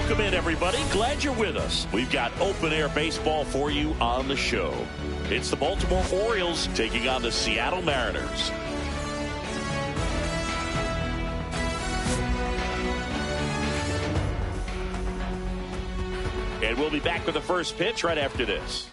Welcome in, everybody. Glad you're with us. We've got open-air baseball for you on the show. It's the Baltimore Orioles taking on the Seattle Mariners. And we'll be back with the first pitch right after this.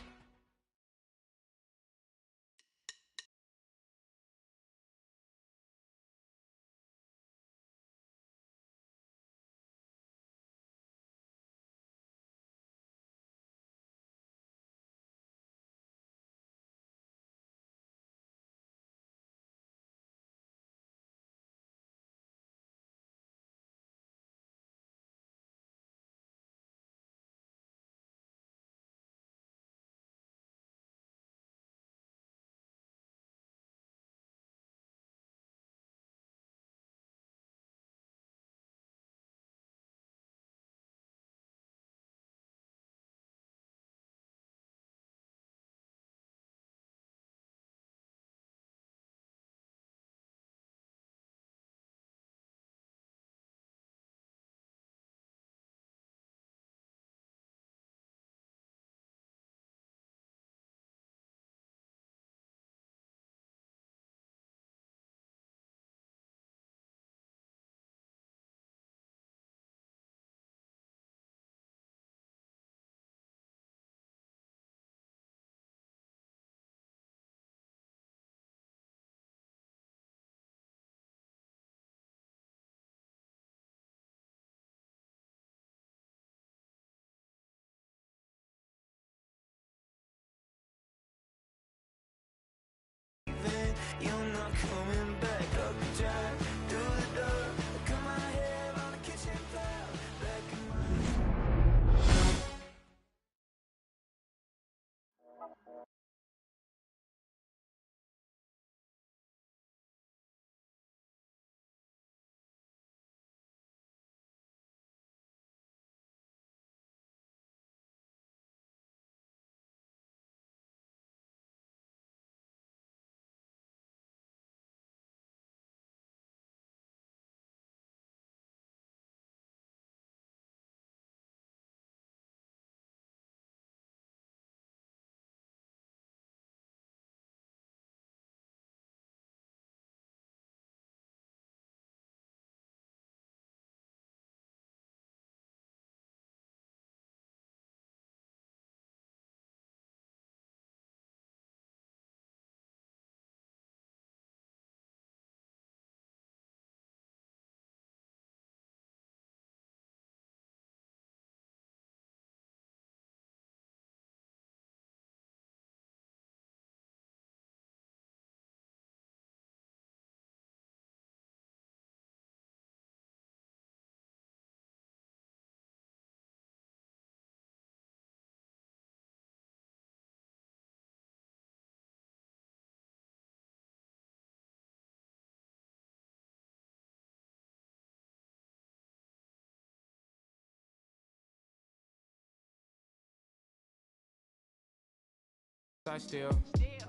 I still,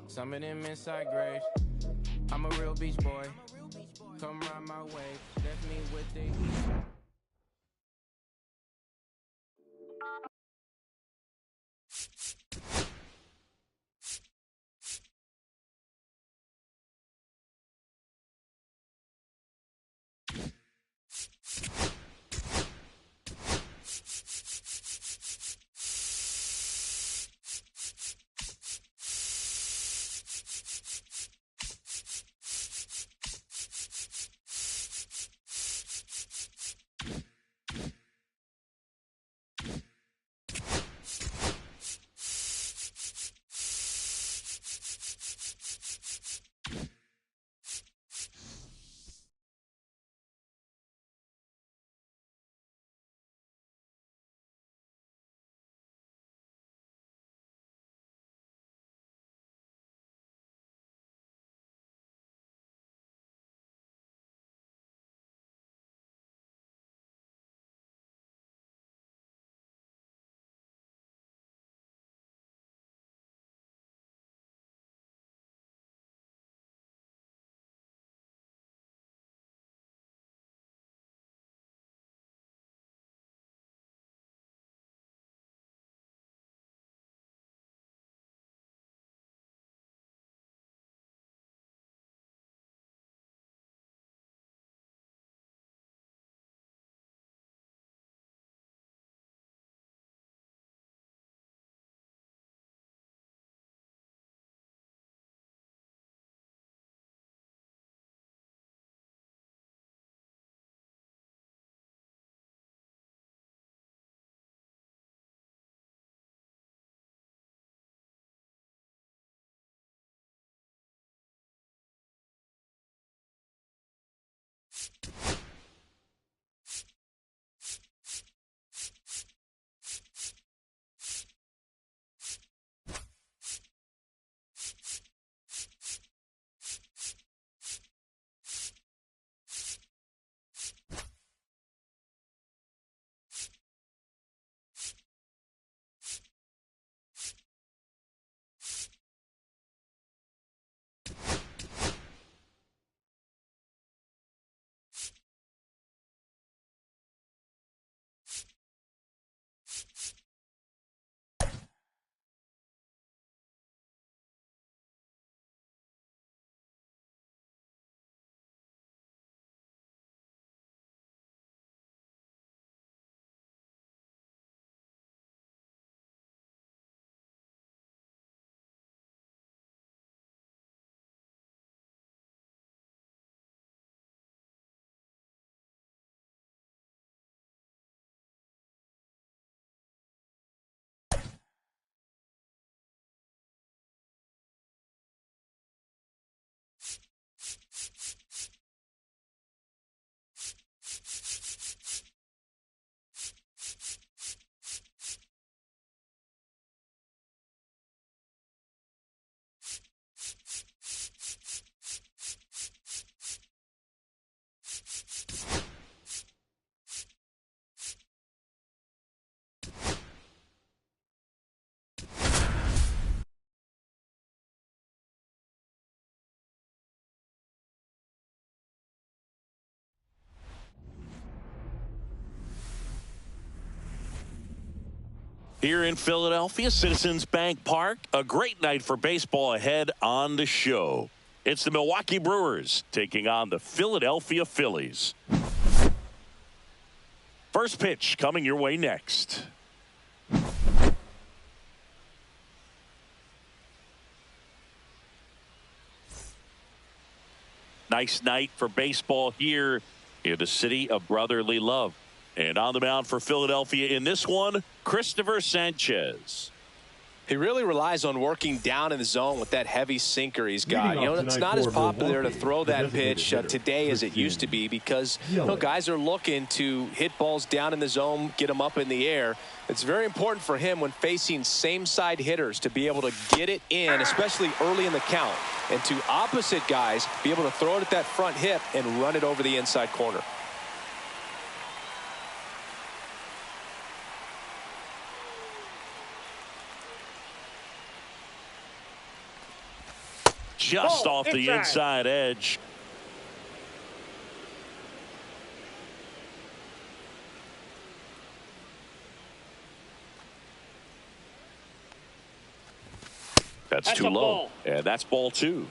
some of them inside graves. I'm a real beach boy. Come ride my wave. Left me with the Here in Philadelphia, Citizens Bank Park, a great night for baseball ahead on the show. It's the Milwaukee Brewers taking on the Philadelphia Phillies. First pitch coming your way next. Nice night for baseball here in the city of brotherly love. And on the mound for Philadelphia in this one, Christopher Sanchez. He really relies on working down in the zone with that heavy sinker he's got. It's not as popular to throw that pitch today as it used to be because guys are looking to hit balls down in the zone, get them up in the air. It's very important for him when facing same-side hitters to be able to get it in, especially early in the count, and to opposite guys be able to throw it at that front hip and run it over the inside corner. Just off the inside edge. That's too low. And that's ball two.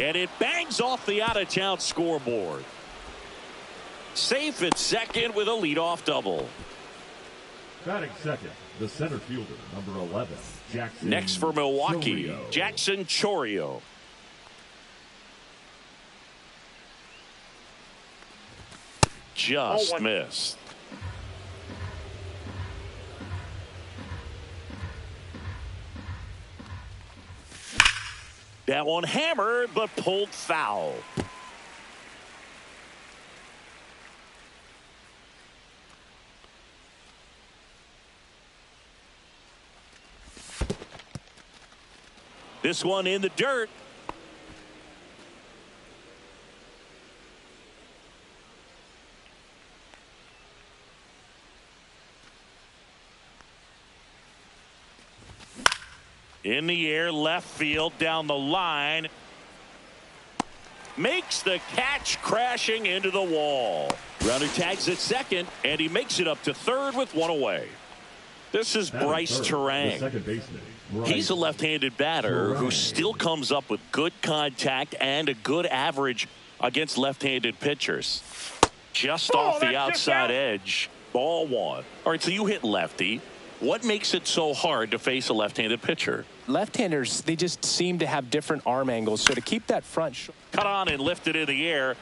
And it bangs off the out-of-town scoreboard. Safe at second with a leadoff double. Batting second, the center fielder, number 11, Jackson. Next for Milwaukee, Chorio. Jackson Chorio. Just missed. That one hammered, but pulled foul. This one in the dirt. In the air, left field, down the line. Makes the catch, crashing into the wall. Runner tags at second, and he makes it up to third with one away. This is Bryce Turang. He's a left-handed batter who still comes up with good contact and a good average against left-handed pitchers. Just off the outside edge, ball one. All right, so you hit lefty. What makes it so hard to face a left-handed pitcher? Left-handers, they just seem to have different arm angles. So to keep that front cut on and lifted in the air.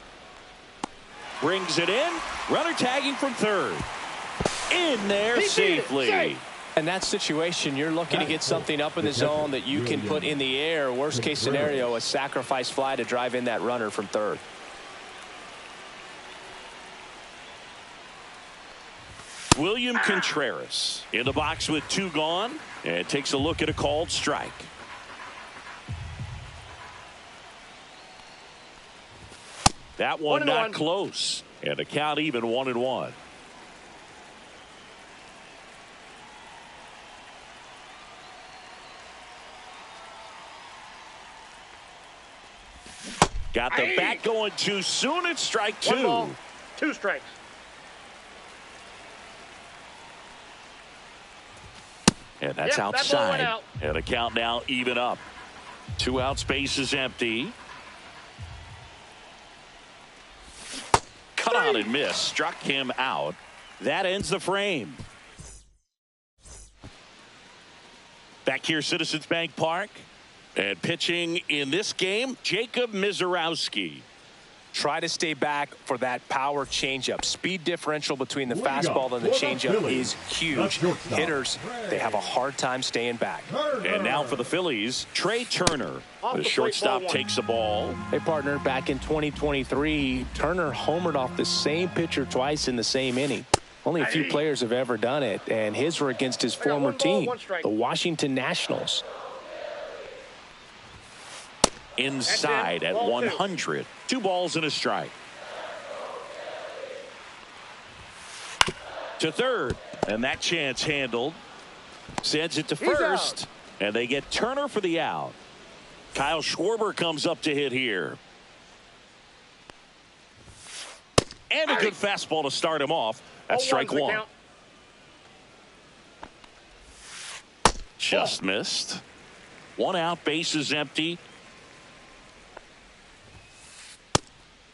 Brings it in. Runner tagging from third. In there safely. In that situation, you're looking to get something up in the zone that you can put in the air. Worst case scenario, a sacrifice fly to drive in that runner from third. William Contreras in the box with two gone and takes a look at a called strike. That one not close, and the count even 1-1. Got the bat going too soon. It's strike two. 1 ball, 2 strikes. And that's outside. Out. And the count now even up. 2 out, space is empty. Cut on and miss. Struck him out. That ends the frame. Back here, Citizens Bank Park. And pitching in this game, Jacob Mizorowski. Try to stay back for that power changeup. Speed differential between the fastball and the changeup is huge. Hitters, they have a hard time staying back. And now for the Phillies, Trey Turner. The shortstop takes the ball. Hey, partner, back in 2023, Turner homered off the same pitcher twice in the same inning. Only a few players have ever done it, and his were against his former team, the Washington Nationals. Inside at 100. 2 balls and a strike. To third, and that chance handled. Sends it to first. And they get Turner for the out. Kyle Schwarber comes up to hit here. And a good fastball to start him off. That's strike one. Just missed. One out, base is empty.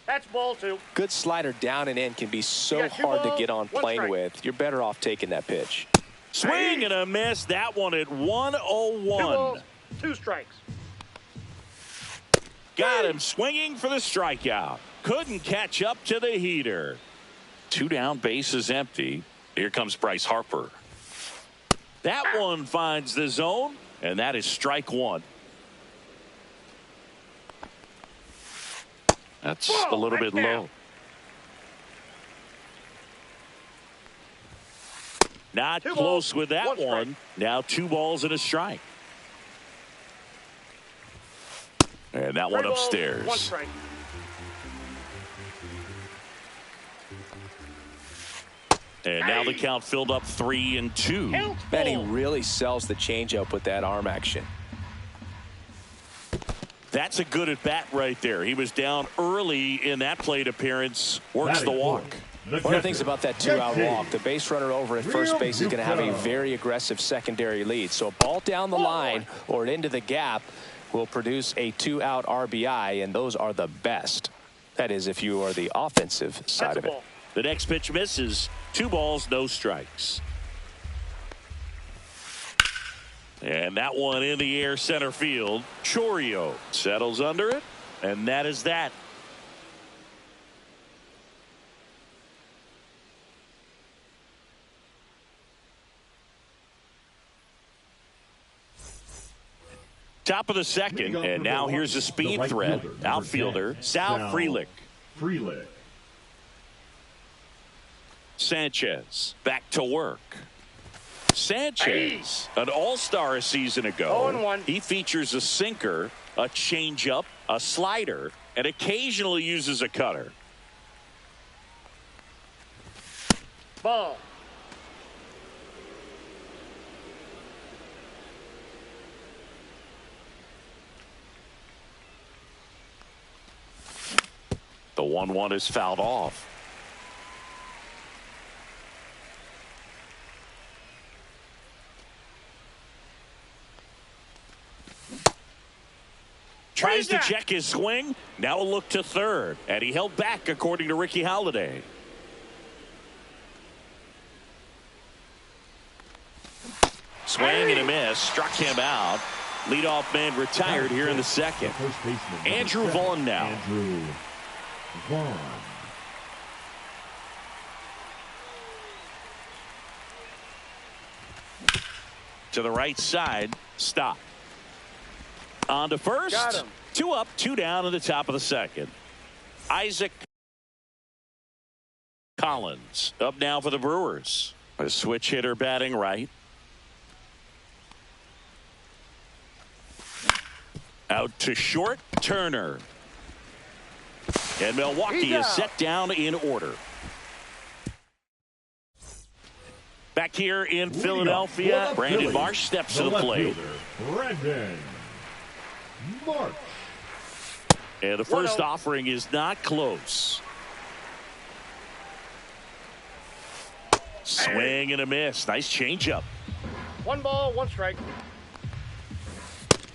That's ball two. Good slider down and in can be so hard to get on plane with. You're better off taking that pitch. Swing and a miss. That one at 101. 2 strikes. Got him swinging for the strikeout. Couldn't catch up to the heater. 2 down, base is empty. Here comes Bryce Harper. That one finds the zone, and that is strike one. That's a little bit low. Not close with that one. Now 2 balls and a strike. And that one upstairs. 1 strike. And now the count filled up 3-2. Man, he really sells the changeup with that arm action. That's a good at bat right there. He was down early in that plate appearance. Works the walk. One of the things about that 2-out walk, the base runner over at first base is going to have a very aggressive secondary lead. So a ball down the line or into the gap will produce a 2-out RBI, and those are the best. That is, if you are the offensive side of it. The next pitch misses. 2 balls, no strikes. And that one in the air center field. Chorio settles under it, and that is that. Top of the second, and now here's a speed threat. Outfielder, Sal Frelick. Sanchez back to work. Sanchez, an all-star a season ago. 0-1. He features a sinker, a changeup, a slider, and occasionally uses a cutter. Ball. The 1-1 is fouled off. Tries to check his swing. Now a look to third. And he held back, according to Ricky Halladay. Swing and a miss. Struck him out. Leadoff man retired here in the second. Andrew Vaughn now. Andrew Vaughn. To the right side. Stop. On to first. Got him. 2 up, 2 down in the top of the second. Isaac Collins up now for the Brewers. A switch hitter batting right. Out to short, Turner. And Milwaukee is set down in order. Back here in Philadelphia, Brandon Marsh steps to the plate. Brandon Marsh. And the first offering is not close. Swing and a miss. Nice changeup. 1 ball, 1 strike.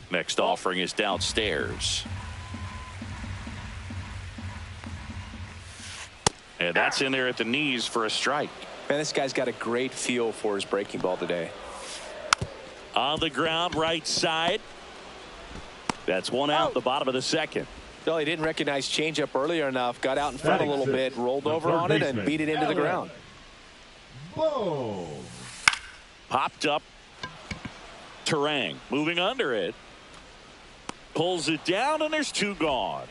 Next offering is downstairs. And that's in there at the knees for a strike. Man, this guy's got a great feel for his breaking ball today. On the ground, right side. That's 1 out, the bottom of the second. Well, he didn't recognize changeup earlier enough, got out in front a little bit, rolled over on it, and beat it into the ground. Boom. Popped up. Terang moving under it. Pulls it down, and there's 2 gone.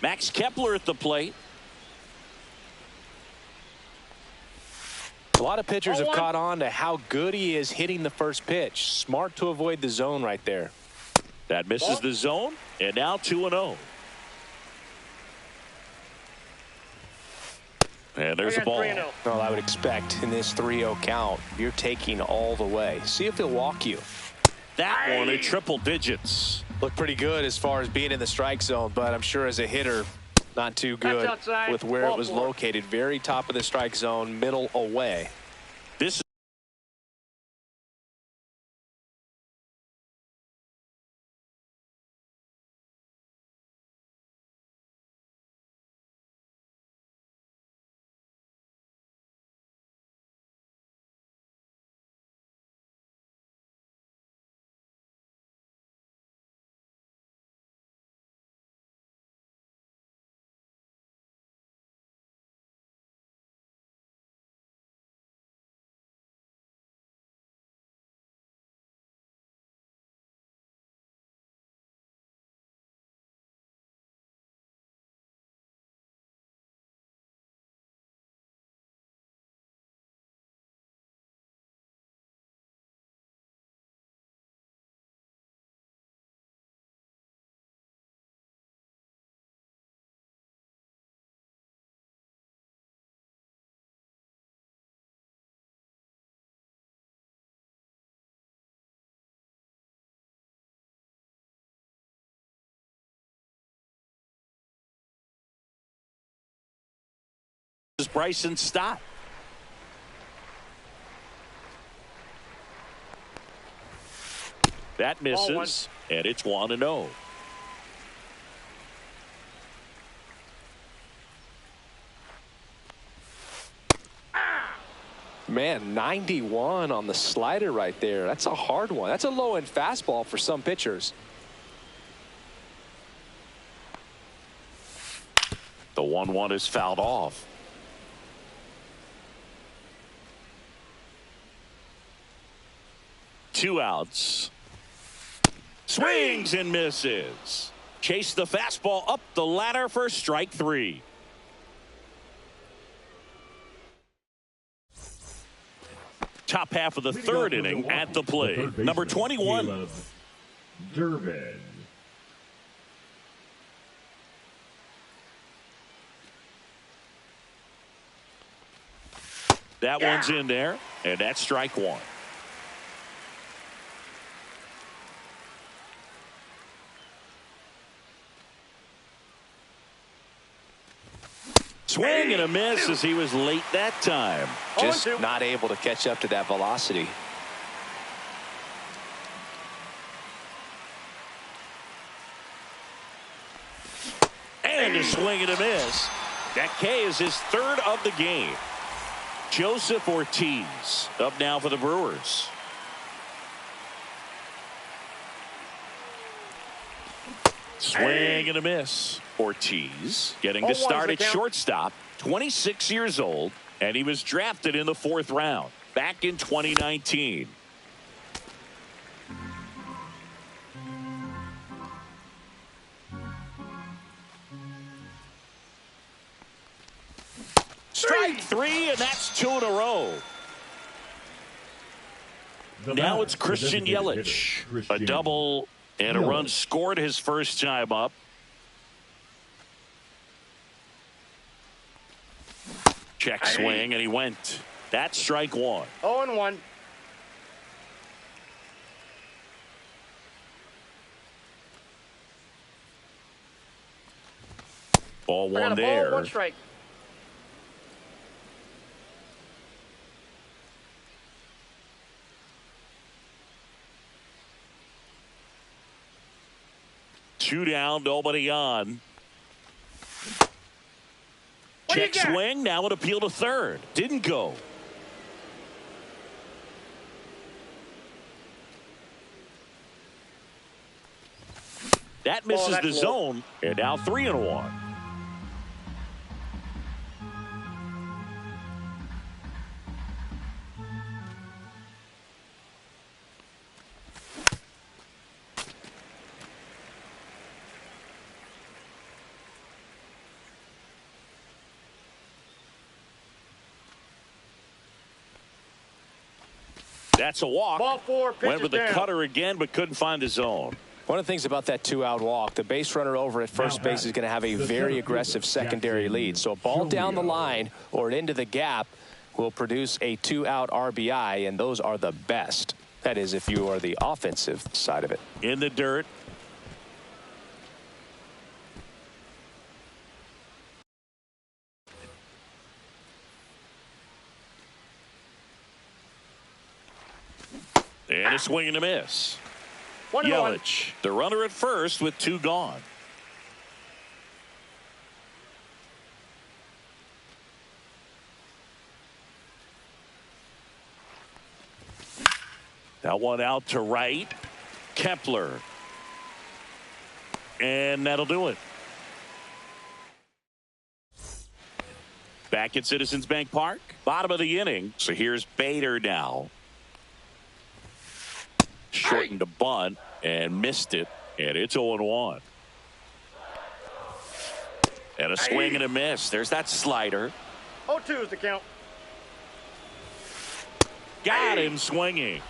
Max Kepler at the plate. A lot of pitchers have caught on to how good he is hitting the first pitch. Smart to avoid the zone right there. That misses the zone, and now 2-0. And there's a ball. Well, I would expect in this 3-0 count, you're taking all the way. See if he'll walk you. that one at triple digits. Looked pretty good as far as being in the strike zone, but I'm sure as a hitter, not too good with where it was located. Very top of the strike zone, middle away. This is Bryson Stott. That misses, and it's 1-0. Man, 91 on the slider right there. That's a hard one. That's a low-end fastball for some pitchers. The 1-1 is fouled off. Two outs. Swings and misses. Chase the fastball up the ladder for strike three. Top half of the third inning at the plate. Number 21. Durbin. That one's in there, and that's strike one. Swing and a miss as he was late that time. Just not able to catch up to that velocity. And a swing and a miss. That K is his third of the game. Joseph Ortiz up now for the Brewers. Swing and a miss. Ortiz getting to start at shortstop, 26 years old, and he was drafted in the 4th round back in 2019. Strike three, and that's 2 in a row. Now it's Christian Yelich. A double and a run scored his first time up. Check swing, and he went. That's strike one. 0-1. Ball one there. 1 strike. Two down, nobody on. Check swing, now an appeal to third. Didn't go. That misses the zone, and now 3-1. That's a walk. Ball 4, went with the cutter again, but couldn't find the zone. One of the things about that 2-out walk, the base runner over at first base is going to have a very aggressive secondary lead. So a ball down the line or into the gap will produce a 2-out RBI, and those are the best. That is, if you are the offensive side of it. In the dirt. And a swing and a miss. Yelich, the runner at first with 2 gone. That one out to right. Kepler. And that'll do it. Back at Citizens Bank Park. Bottom of the inning. So here's Bader now. Shortened a bunt and missed it. And it's 0-1. And a swing and a miss. There's that slider. 0-2 is the count. Got him swinging.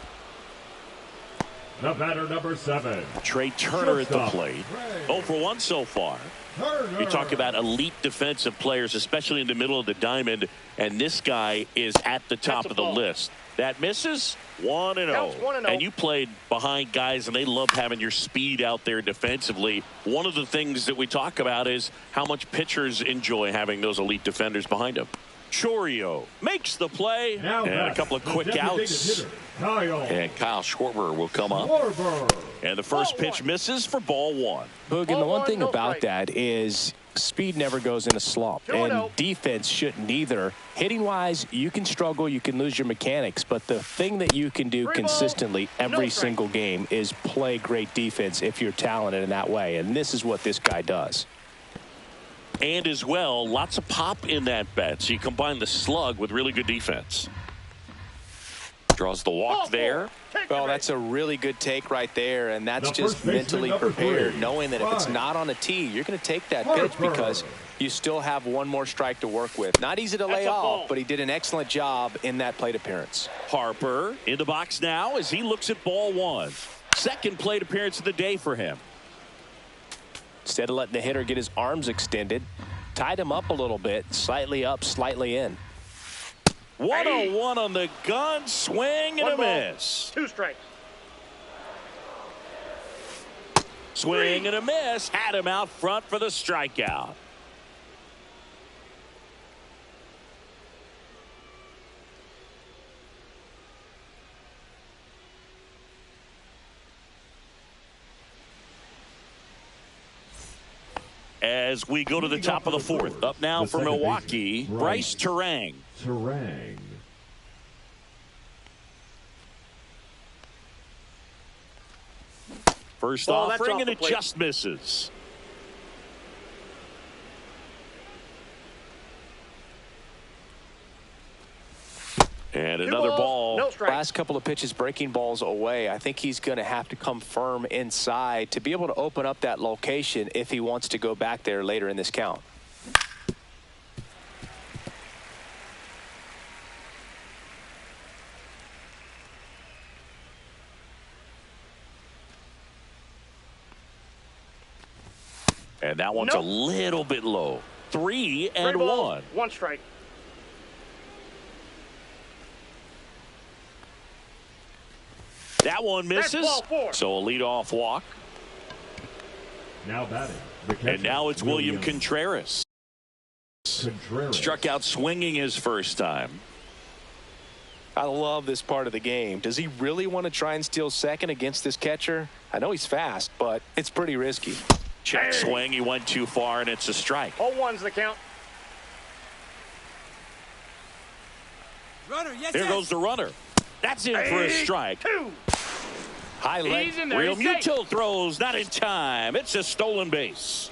The batter, number 7. Trey Turner at the plate. 0 for 1 so far. Turner. You talk about elite defensive players, especially in the middle of the diamond, and this guy is at the top of the list. That misses 1-0. And you played behind guys, and they love having your speed out there defensively. One of the things that we talk about is how much pitchers enjoy having those elite defenders behind them. Chorio makes the play, and a couple of quick outs. And Kyle Schwarber will come up. And the first pitch misses for ball 1. Boog, and the one thing about that is speed never goes in a slump, and defense shouldn't either. Hitting-wise, you can struggle, you can lose your mechanics, but the thing that you can do consistently every single game is play great defense if you're talented in that way, and this is what this guy does. And as well, lots of pop in that bat. So you combine the slug with really good defense. Draws the walk there. Well, that's a really good take right there, and that's just mentally prepared, knowing that if it's not on a tee, you're going to take that pitch because you still have one more strike to work with. Not easy to lay off, but he did an excellent job in that plate appearance. Harper in the box now as he looks at ball 1. Second plate appearance of the day for him. Instead of letting the hitter get his arms extended, tied him up a little bit, slightly up, slightly in. 1-0-1 on the gun, swing and a miss. 2 strikes. Swing and a miss, had him out front for the strikeout. As we go to the top of the 4th. Up now for Milwaukee, Bryce Terang. First offering, and it just misses. And another ball. No strike. Last couple of pitches breaking balls away. I think he's going to have to come firm inside to be able to open up that location if he wants to go back there later in this count. And that one's a little bit low. 3-1. 1 strike. That one misses. So a leadoff walk. Now batting. And now it's William Contreras. Struck out swinging his first time. I love this part of the game. Does he really want to try and steal second against this catcher? I know he's fast, but it's pretty risky. Check swing. He went too far, and it's a strike. 0-1's the count. Runner, yes, Here goes the runner. That's in for a strike. 2. High leg. Real Muto throws, not in time. It's a stolen base.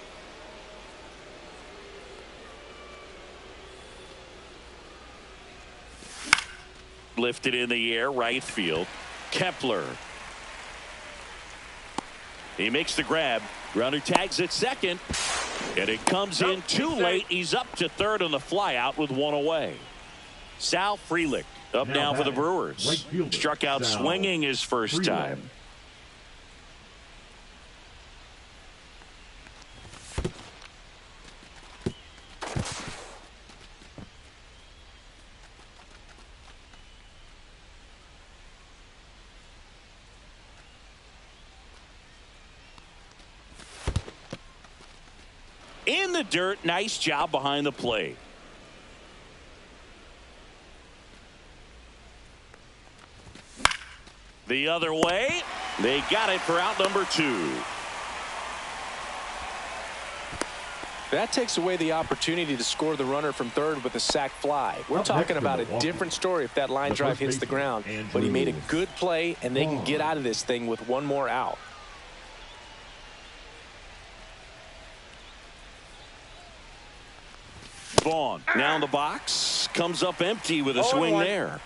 Lifted in the air, right field. Kepler. He makes the grab. Runner tags at second. And it comes in too late. He's up to third on the flyout with 1 away. Sal Frelick up now for the Brewers. Struck out swinging his first time. In the dirt. Nice job behind the plate. The other way. They got it for out number 2. That takes away the opportunity to score the runner from third with a sac fly. We're talking about a different story if that line drive hits the ground. But he made a good play, and they can get out of this thing with one more out. Vaughn now in the box. Comes up empty with a swing there.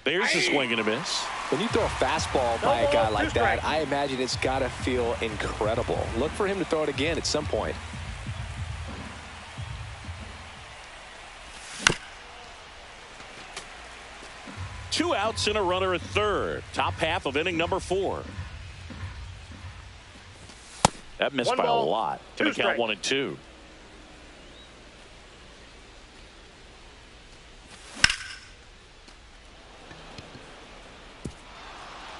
There's a swing and a miss. When you throw a fastball by a guy like that, I imagine it's got to feel incredible. Look for him to throw it again at some point. Two outs and a runner at third. Top half of inning number 4. That missed by a lot. Going to count 1-2.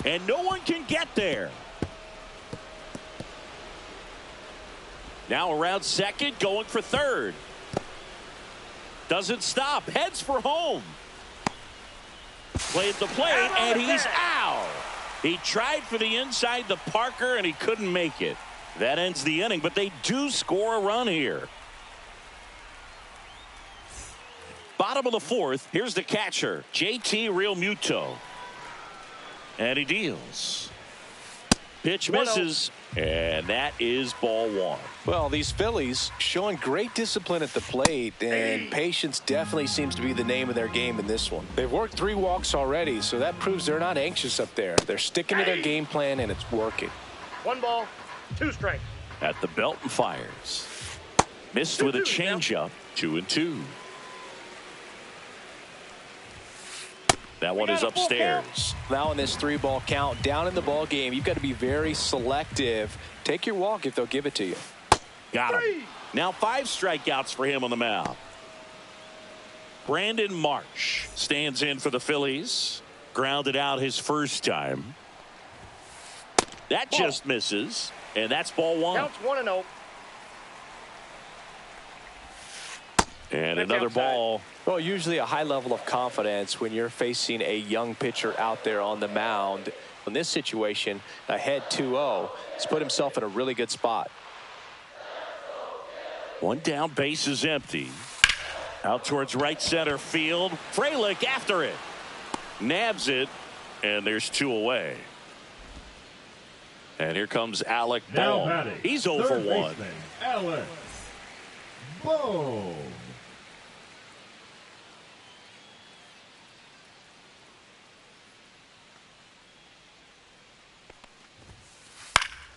And no one can get there. Now around second, going for third. Doesn't stop. Heads for home. Played the plate, and he's out. He tried for the inside the Parker, and he couldn't make it. That ends the inning, but they do score a run here. Bottom of the 4th, here's the catcher, JT Realmuto. And he deals. Pitch misses, and that is ball 1. Well, these Phillies showing great discipline at the plate, and patience definitely seems to be the name of their game in this one. They've worked 3 walks already, so that proves they're not anxious up there. They're sticking to their game plan, and it's working. 1 ball, 2 strikes. At the belt and fires. Missed with a changeup. 2-2. That one is upstairs. Now in this 3-ball count, down in the ball game, you've got to be very selective. Take your walk if they'll give it to you. Got him. Now 5 strikeouts for him on the mound. Brandon Marsh stands in for the Phillies. Grounded out his first time. That just misses, and that's ball 1. Counts 1-0. And another ball. Well, usually a high level of confidence when you're facing a young pitcher out there on the mound. In this situation, ahead 2-0, he's put himself in a really good spot. 1 down, base is empty. Out towards right center field. Frelick after it. Nabs it, and there's 2 away. And here comes Alec Bohm. He's 0 for 1. Alec Bohm.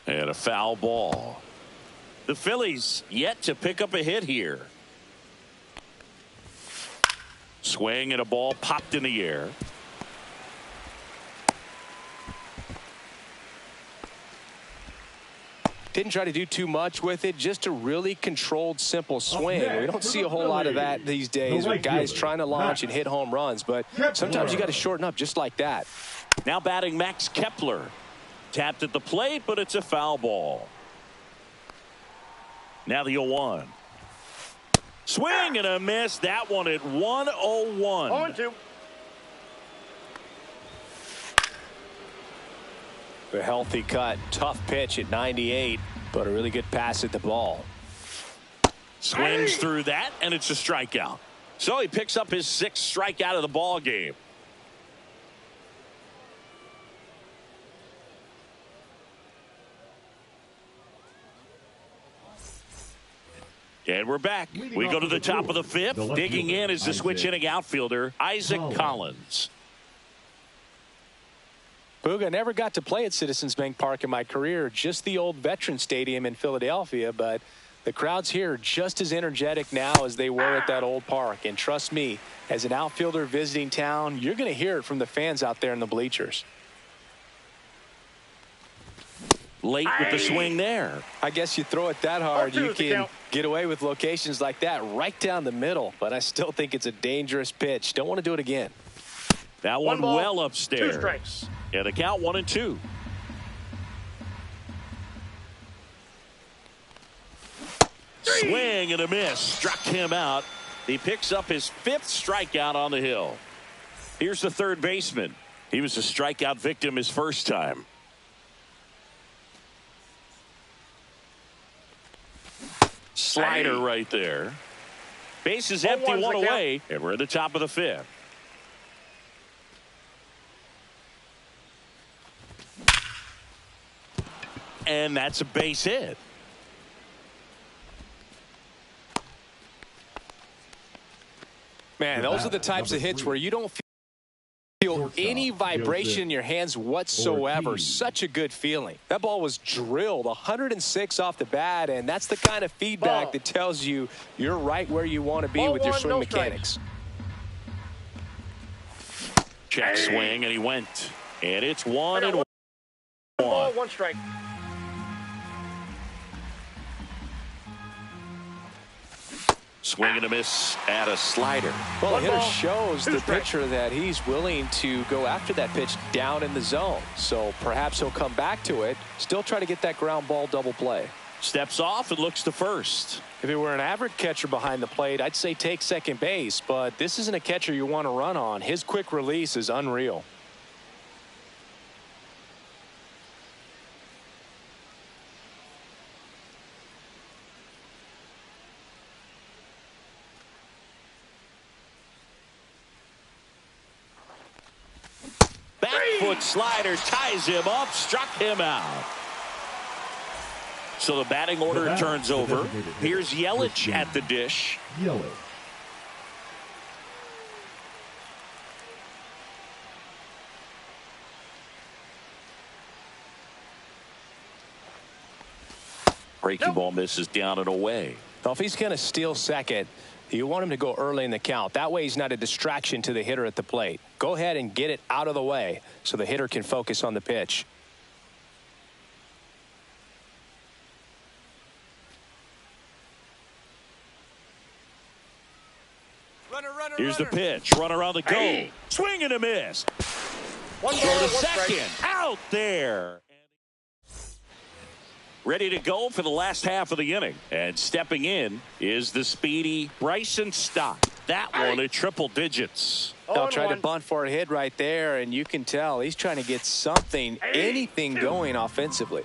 And a foul ball. The Phillies yet to pick up a hit here. Swing and a ball popped in the air. Didn't try to do too much with it, just a really controlled, simple swing. We don't see a whole lot of that these days with guys trying to launch and hit home runs, but sometimes you got to shorten up just like that. Now batting Max Kepler. Tapped at the plate, but it's a foul ball. Now the 0-1. Swing and a miss. That one at 1-0-1. 0-2. A healthy cut, tough pitch at 98, but a really good pass at the ball. Swings through that, and it's a strikeout. So he picks up his 6th strikeout of the ball game. And we're back. We go to the top of the 5th. Digging in is the switch hitting outfielder, Isaac Collins. Booga, never got to play at Citizens Bank Park in my career, just the old Veterans Stadium in Philadelphia, but the crowds here are just as energetic now as they were at that old park. And trust me, as an outfielder visiting town, you're going to hear it from the fans out there in the bleachers. Late with the swing there. I guess you throw it that hard, you can get away with locations like that right down the middle, but I still think it's a dangerous pitch. Don't want to do it again. That one ball, well 2 upstairs. strikes. And the count 1-2. Swing and a miss. Struck him out. He picks up his 5th strikeout on the hill. Here's the third baseman. He was a strikeout victim his first time. Slider right there. Base is empty, 1 away, and we're at the top of the 5th. And that's a base hit. Man, those are the types of hits where you don't feel any vibration in your hands whatsoever. Such a good feeling. That ball was drilled 106 off the bat, and that's the kind of feedback that tells you you're right where you want to be with your swing mechanics. Check swing, and he went. And it's 1-1. 1 ball, 1 strike. Swing and a miss at a slider. Well, the hitter ball, shows 2 the strikes. pitcher that he's willing to go after that pitch down in the zone. So perhaps he'll come back to it, still try to get that ground ball double play. Steps off and looks to first. If it were an average catcher behind the plate, I'd say take second base, but this isn't a catcher you want to run on. His quick release is unreal. Back foot slider ties him up, struck him out. So the batting order turns over. Here's Yelich at the dish. Yelich. Breaking ball misses down and away. Well, if he's going to steal second, you want him to go early in the count. That way he's not a distraction to the hitter at the plate. Go ahead and get it out of the way so the hitter can focus on the pitch. Here's the pitch. Run around the goal. Swing and a miss. 1 ball, Throw to 1 second. strike. Out there. Ready to go for the last half of the inning. And stepping in is the speedy Bryson Stott. That one at triple digits. They'll try to 0-1. bunt for a hit right there, and you can tell he's trying to get something, anything going offensively.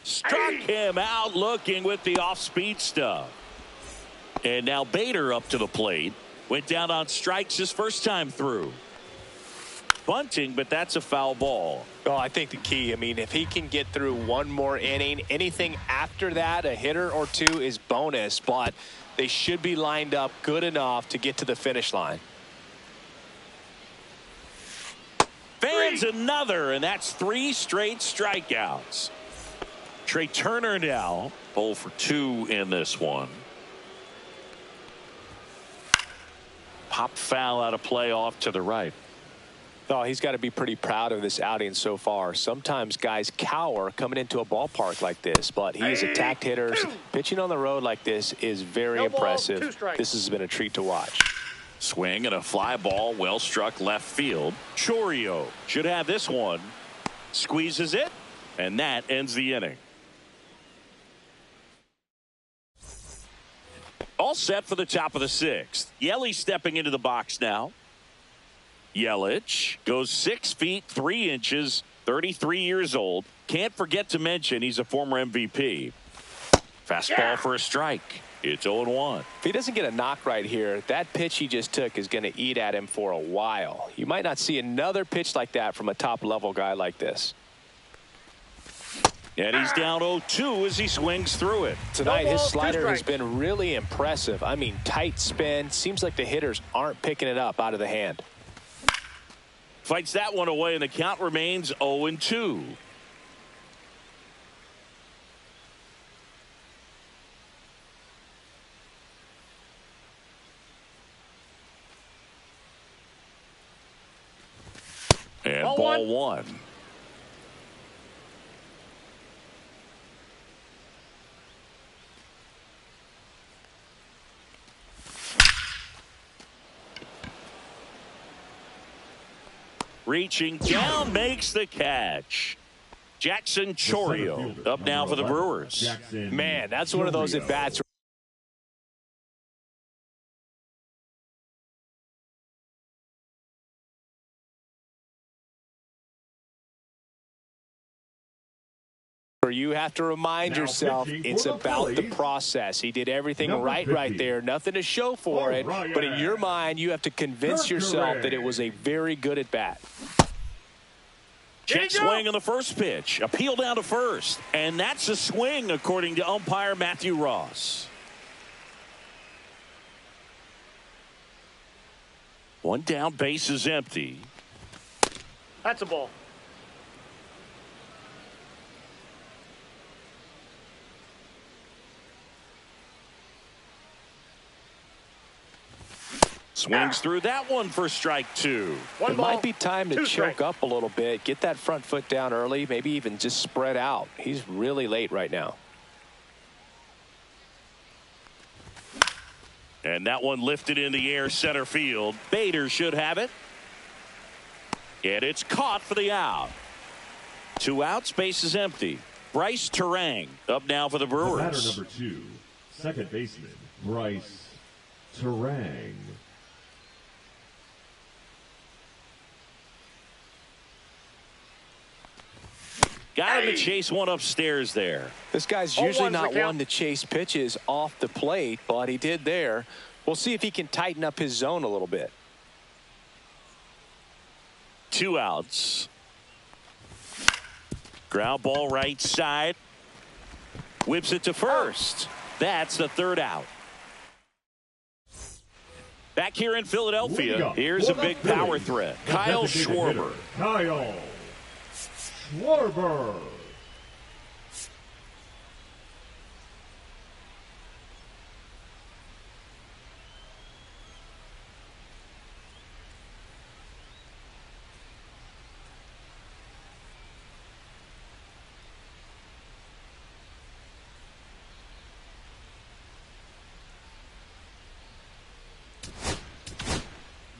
Struck him out looking with the off-speed stuff. And now Bader up to the plate. Went down on strikes his first time through. Bunting, but that's a foul ball. Oh, I think the key, I mean, if he can get through one more inning, anything after that, a hitter or two is bonus, but they should be lined up good enough to get to the finish line. Fans another, and that's 3 straight strikeouts. Trey Turner now 0 for 2 in this one. Pop foul out of play off to the right. Oh, he's got to be pretty proud of this outing so far. Sometimes guys cower coming into a ballpark like this, but he's attacked hitters. Pitching on the road like this is very impressive. 2 strikes. This has been a treat to watch. Swing and a fly ball well struck left field. Chorio should have this one. Squeezes it, and that ends the inning. All set for the top of the 6th. Yelich stepping into the box now. Yelich goes 6 feet 3 inches, 33 years old. Can't forget to mention he's a former MVP. Fastball for a strike. It's 0-1. If he doesn't get a knock right here, that pitch he just took is going to eat at him for a while. You might not see another pitch like that from a top-level guy like this. And he's down 0-2 as he swings through it. Tonight, his slider has strikes. been really impressive. I mean, tight spin. Seems like the hitters aren't picking it up out of the hand. Fights that one away, and the count remains 0-2. And ball one. Reaching down, makes the catch. Jackson Chorio up now for the Brewers. Man, that's one of those at-bats where you have to remind yourself it's about the process. He did everything right there. Nothing to show for it. But in your mind, you have to convince yourself that it was a very good at-bat. Check swing on the first pitch. Appeal down to first. And that's a swing, according to umpire Matthew Ross. One down, base is empty. That's a ball. Swings through that one for strike two. It might be time to choke up a little bit, get that front foot down early, maybe even just spread out. He's really late right now. And that one lifted in the air center field. Bader should have it. And it's caught for the out. 2 outs, base is empty. Bryce Terang up now for the Brewers. Batter number 2, second baseman, Bryce Terang. Got him to chase one upstairs there. This guy's usually not one to chase pitches off the plate, but he did there. We'll see if he can tighten up his zone a little bit. 2 outs. Ground ball right side. Whips it to first. That's the 3rd out. Back here in Philadelphia, here's a big power threat. Kyle Schwarber. Kyle Schwarber.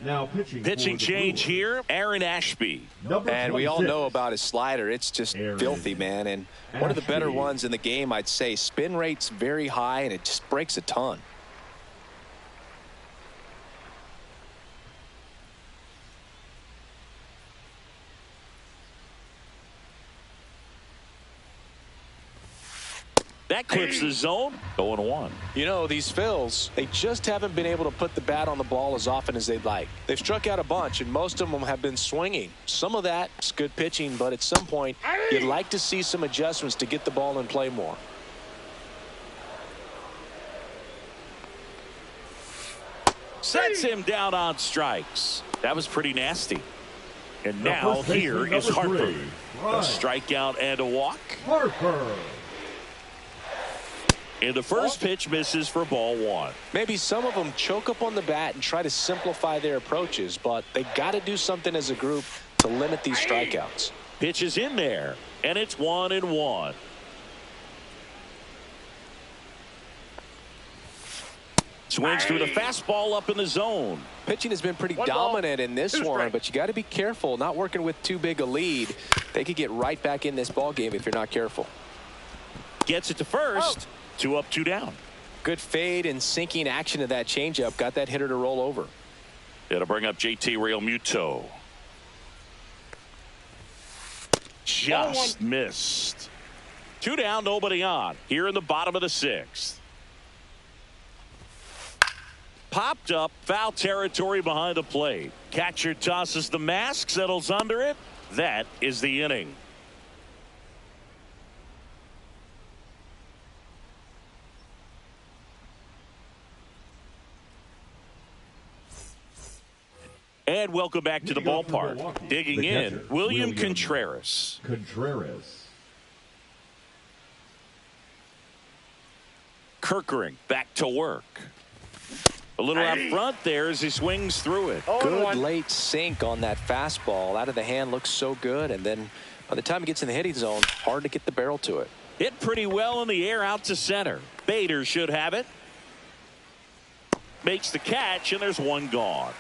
Now pitching change here, Aaron Ashby. And we all know about his slider. It's just filthy, man. And one of the better ones in the game, I'd say. Spin rate's very high, and it just breaks a ton. That clips the zone. 0-1. You know, these Phils, they just haven't been able to put the bat on the ball as often as they'd like. They've struck out a bunch, and most of them have been swinging. Some of that's good pitching, but at some point, you'd like to see some adjustments to get the ball in play more. Sets him down on strikes. That was pretty nasty. And now here is Harper. A strikeout and a walk. Harper. And the first pitch misses for ball 1. Maybe some of them choke up on the bat and try to simplify their approaches, but they got to do something as a group to limit these strikeouts. Pitch is in there, and it's 1-1. Swings through the fastball up in the zone. Pitching has been pretty dominant in this one, but you got to be careful. Not working with too big a lead. They could get right back in this ball game if you're not careful. Gets it to first. 2 up, 2 down. Good fade and sinking action of that changeup. Got that hitter to roll over. It'll bring up JT Realmuto. Just missed. 2 down, nobody on. Here in the bottom of the 6th. Popped up, foul territory behind the plate. Catcher tosses the mask, settles under it. That is the inning. And welcome back to the ballpark. Digging in, William Contreras. Kerkering back to work. A little out front there as he swings through it. Good late sink on that fastball. Out of the hand looks so good. And then by the time he gets in the hitting zone, hard to get the barrel to it. Hit pretty well in the air out to center. Bader should have it. Makes the catch, and there's one gone.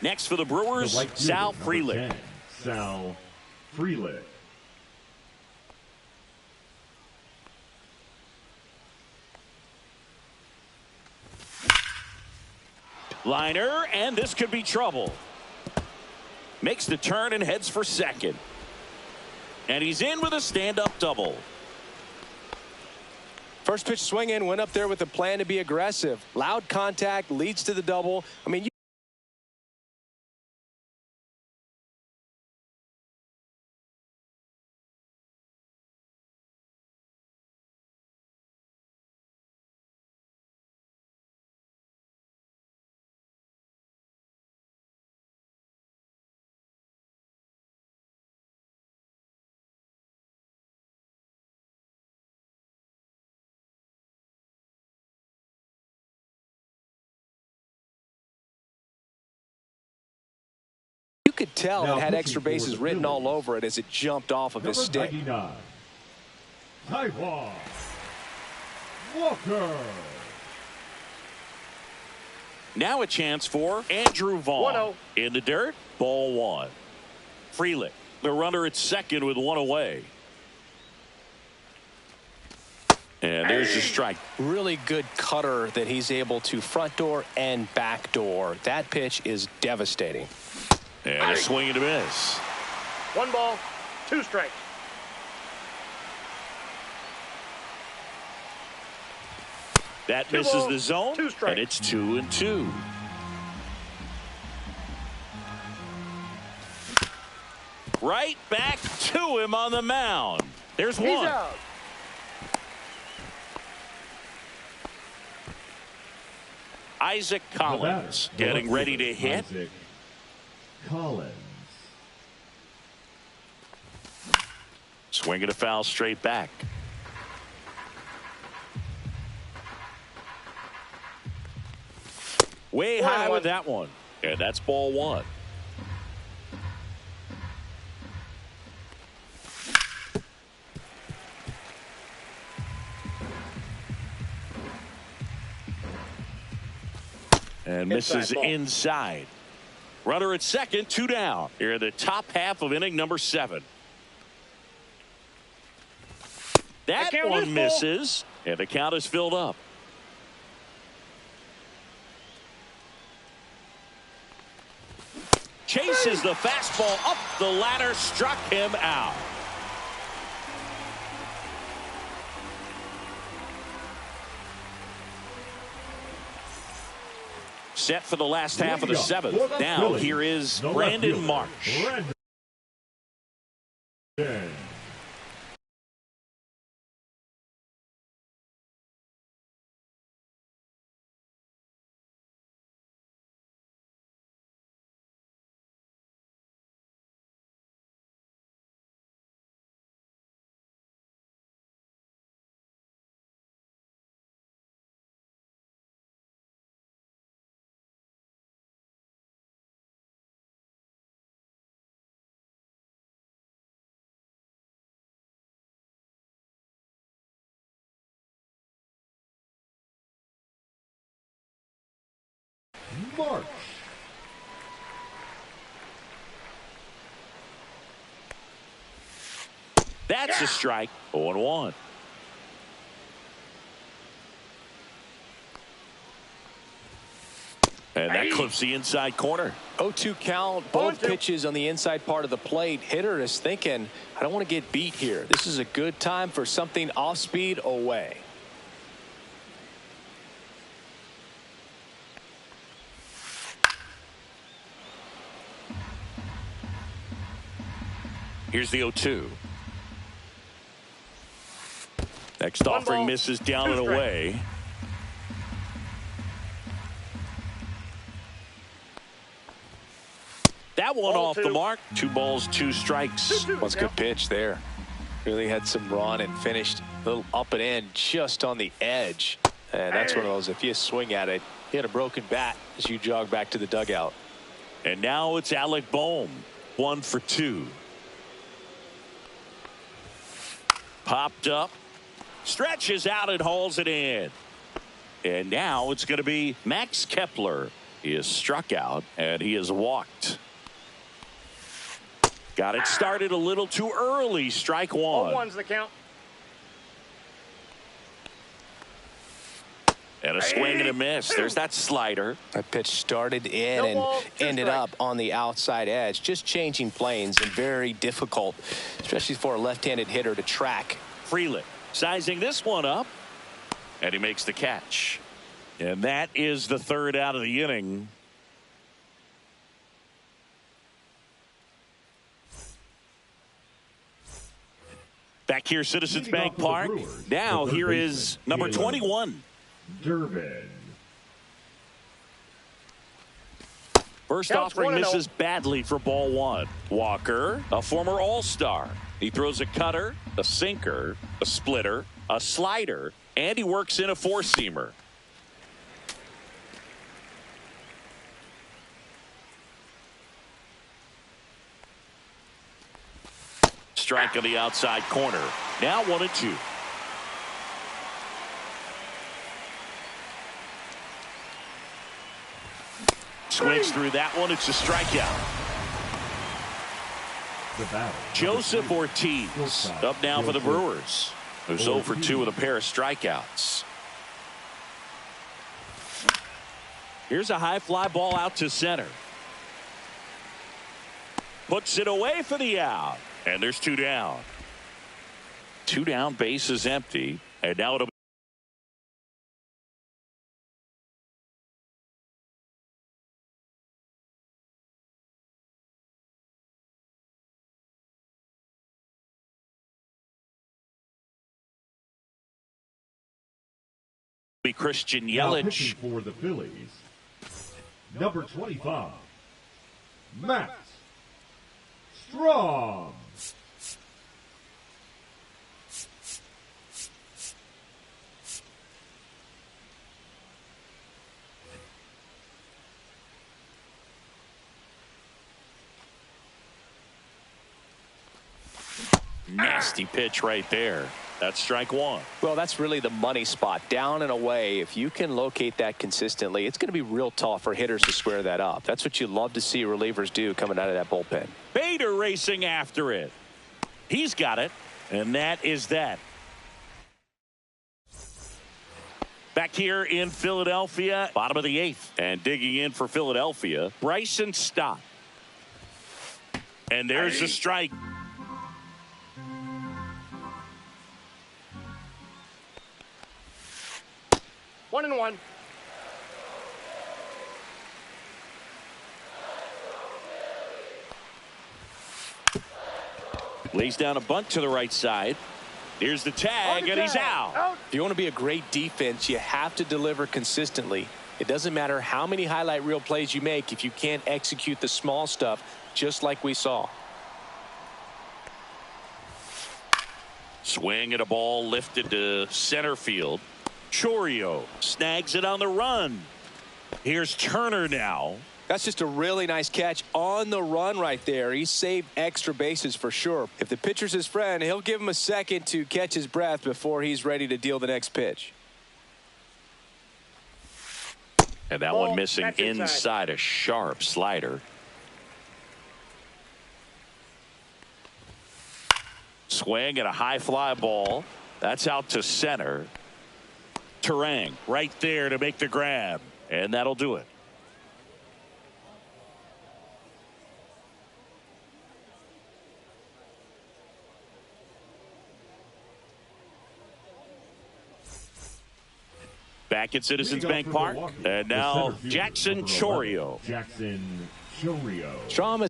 Next for the Brewers, right fielder, Sal number Frelick. 10, Sal Frelick. Liner, and this could be trouble. Makes the turn and heads for second. And he's in with a stand-up double. First pitch swing in, went up there with a plan to be aggressive. Loud contact leads to the double. I mean, you could tell Now it had pitching extra for bases the written all Phillies. over it as it jumped off of his Number stick. 99, Taiwan Walker. Now a chance for Andrew Vaughn. 1-0. In the dirt, ball one. Frelick, the runner at second with one away. And there's the strike. Really good cutter that he's able to front door and back door. That pitch is devastating. And a swing and a miss. 1 ball, 2 strikes. That 2 misses balls, the zone, 2 strikes. and it's 2-2. Right back to him on the mound. There's He's one. out. Isaac Collins The getting left ready to fielder, hit. Isaac Collins. Swing and a foul straight back. Way high with that one. And that's ball one. And misses inside. Runner at second, 2 down. Here in the top half of inning number 7. That count one is misses, and the count is filled up. Chases the fastball up the ladder, struck him out. Set for the last half of the 7th. Now here is Brandon Marsh. Brandon. March. That's a strike. 0-1. And that clips the inside corner. 0-2 count, both pitches on the inside part of the plate. Hitter is thinking, I don't want to get beat here. This is a good time for something off speed away. Here's the 0-2. Next offering misses down and away. That one off the mark. 2 balls, 2 strikes. That's a good pitch there. Really had some run and finished a little up and in just on the edge. And that's one of those, if you swing at it, you had a broken bat as you jog back to the dugout. And now it's Alec Bohm. 1 for 2. Popped up. Stretches out and hauls it in. And now it's going to be Max Kepler. He is struck out, and he is walked. Got it started a little too early. Strike one. 0-1's the count. And a swing and a miss. There's that slider. That pitch started in and ended up on the outside edge. Just changing planes and very difficult, especially for a left-handed hitter to track. Freeland sizing this one up, and he makes the catch. And that is the third out of the inning. Back here, Citizens Bank Park. Now here is number 21. Durbin. First offering misses badly for ball one. Walker, a former All-Star. He throws a cutter, a sinker, a splitter, a slider, and he works in a four-seamer. Strike on the outside corner. Now 1-2. Swings through that one. It's a strikeout. Joseph Ortiz up now for the Brewers, who's 0 for 2 with a pair of strikeouts. Here's a high fly ball out to center. Puts it away for the out. And there's 2 down. 2 down, base is empty. And now it'll be Christian Yelich. For the Phillies, number 25, Matt Strong. Nasty pitch right there. That's strike one. Well, that's really the money spot. Down and away. If you can locate that consistently, it's going to be real tough for hitters to square that up. That's what you love to see relievers do coming out of that bullpen. Bader racing after it. He's got it. And that is that. Back here in Philadelphia, bottom of the 8th. And digging in for Philadelphia, Bryson Stott. And there's a strike. 1-1. Lays down a bunt to the right side. Here's the tag, and he's out. If you want to be a great defense, you have to deliver consistently. It doesn't matter how many highlight reel plays you make if you can't execute the small stuff, just like we saw. Swing at a ball lifted to center field. Chourio snags it on the run. Here's Turner now. That's just a really nice catch on the run right there. He saved extra bases for sure. If the pitcher's his friend, he'll give him a second to catch his breath before he's ready to deal the next pitch. And that one missing inside a sharp slider. Swing at a high fly ball. That's out to center. Terang right there to make the grab, and that'll do it. Back at Citizens Bank Park, and now Jackson Chourio. Jackson Chourio. Strom is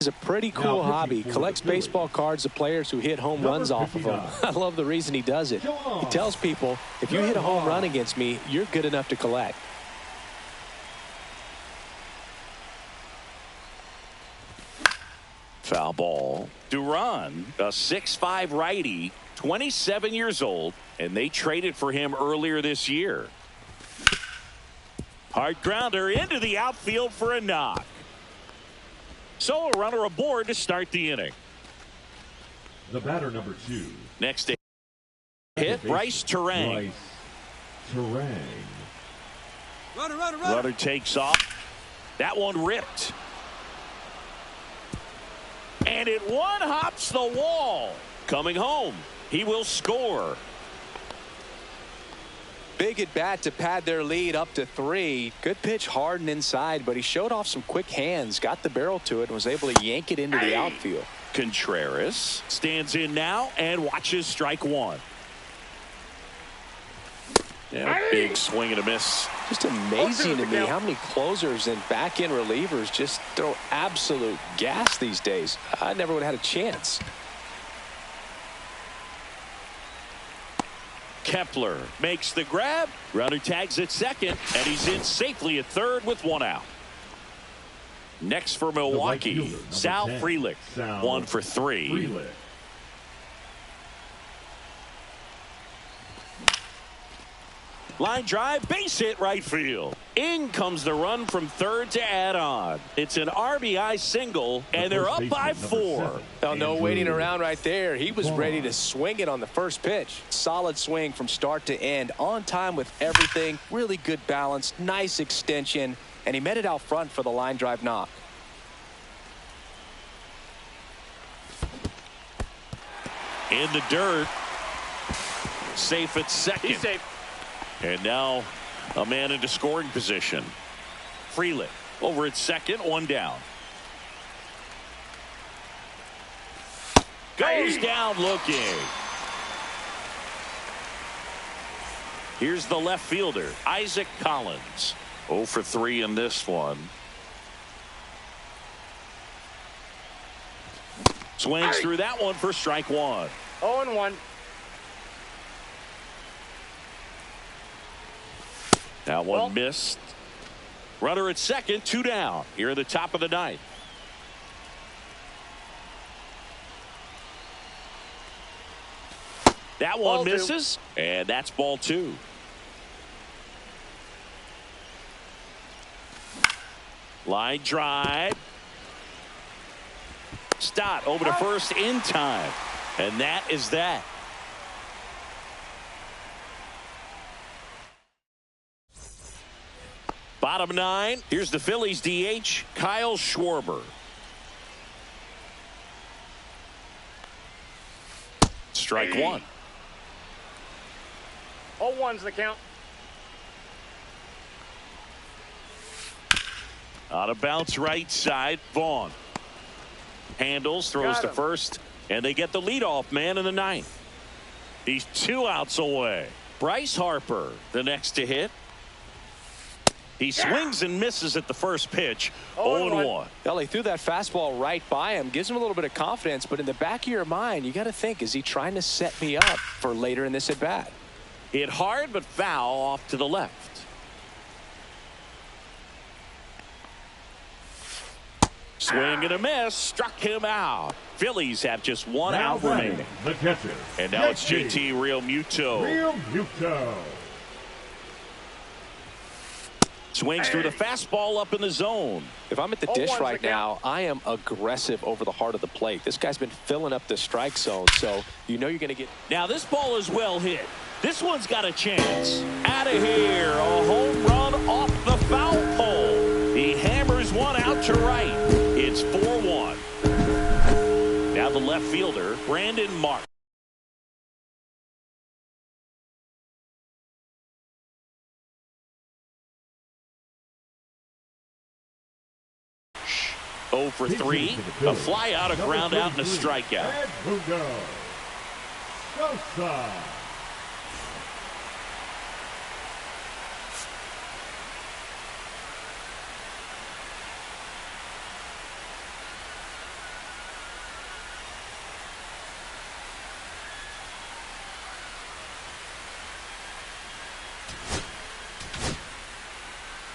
a pretty cool hobby. Collects baseball cards of players who hit home runs off of them. I love the reason he does it. He tells people, if you hit a home run against me, you're good enough to collect. Foul ball. Duran, a 6'5" righty, 27 years old, and they traded for him earlier this year. Hard grounder into the outfield for a knock. So a runner aboard to start the inning. The batter, number 2. Next to hit, Bryce Terang. Runner takes off. That one ripped. And it one-hops the wall. Coming home, he will score. Big at bat to pad their lead up to 3. Good pitch hard and inside, but he showed off some quick hands, got the barrel to it, and was able to yank it into the outfield. Contreras stands in now and watches strike 1. Yeah, big swing and a miss. Just amazing to me how many closers and back-end relievers just throw absolute gas these days. I never would have had a chance. Kepler makes the grab. Runner tags at second, and he's in safely at third with 1 out. Next for Milwaukee, Sal Frelick, 1 for 3. Line drive, base hit right field. In comes the run from third to add on. It's an RBI single, and they're up by 4. Oh, no waiting around right there. He was ready to swing it on the first pitch. Solid swing from start to end. On time with everything. Really good balance. Nice extension. And he met it out front for the line drive knock. In the dirt. Safe at second. He's safe. And now a man into scoring position. Frelick over at second, 1 down. Goes down looking. Here's the left fielder, Isaac Collins. 0 for 3 in this one. Swings through that one for strike 1. 0-1. That one missed. Runner at second, 2 down. Here at the top of the 9th. That one misses, and that's ball 2. Line drive. Stott over to first in time. And that is that. Bottom 9. Here's the Phillies DH, Kyle Schwarber. Strike 1. 0-1's the count. Out of bounce right side, Vaughn. Handles, throws to first, and they get the leadoff man in the 9th. He's 2 outs away. Bryce Harper, the next to hit. He swings and misses at the first pitch. 0-1. Well, he threw that fastball right by him. Gives him a little bit of confidence, but in the back of your mind, you got to think, is he trying to set me up for later in this at-bat? Hit hard but foul off to the left. Swing and a miss. Struck him out. Phillies have just 1 out remaining. The catcher. And now it's JT Realmuto. Swings through the fastball up in the zone. If I'm at the dish right now, I am aggressive over the heart of the plate. This guy's been filling up the strike zone, so you know you're going to get. Now this ball is well hit. This one's got a chance. Out of here, a home run off the foul pole. He hammers one out to right. It's 4-1. Now the left fielder, Brandon Mark. For 3, a fly out, a ground out, and a strikeout.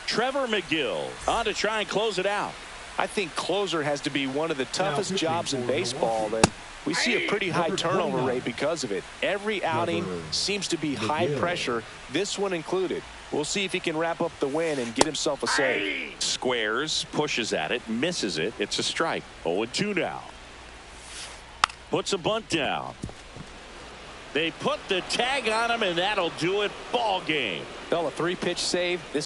Trevor McGill on to try and close it out. I think closer has to be one of the toughest jobs in baseball, and we see a pretty high turnover rate because of it. Every outing seems to be high pressure, this one included. We'll see if he can wrap up the win and get himself a save. Squares, pushes at it, misses it. It's a strike. 0-2 now. Puts a bunt down. They put the tag on him, and that'll do it. Ball game. Fell a 3-pitch save. This